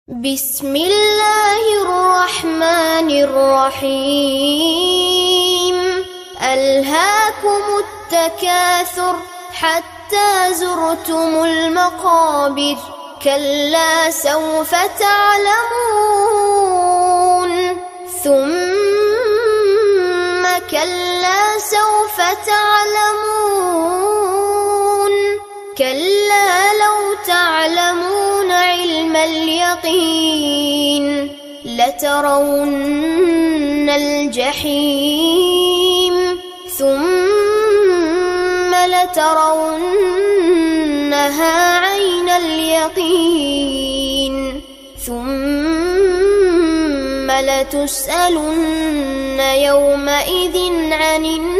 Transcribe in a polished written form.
بسم الله الرحمن الرحيم. ألهاكم التكاثر حتى زرتم المقابر، كلا سوف تعلمون ثم كلا سوف تعلمون، كلا لو تعلمون علم اليقين لترون الجحيم ثم لترونها عين اليقين ثم لتسألن يومئذ عن النعيم.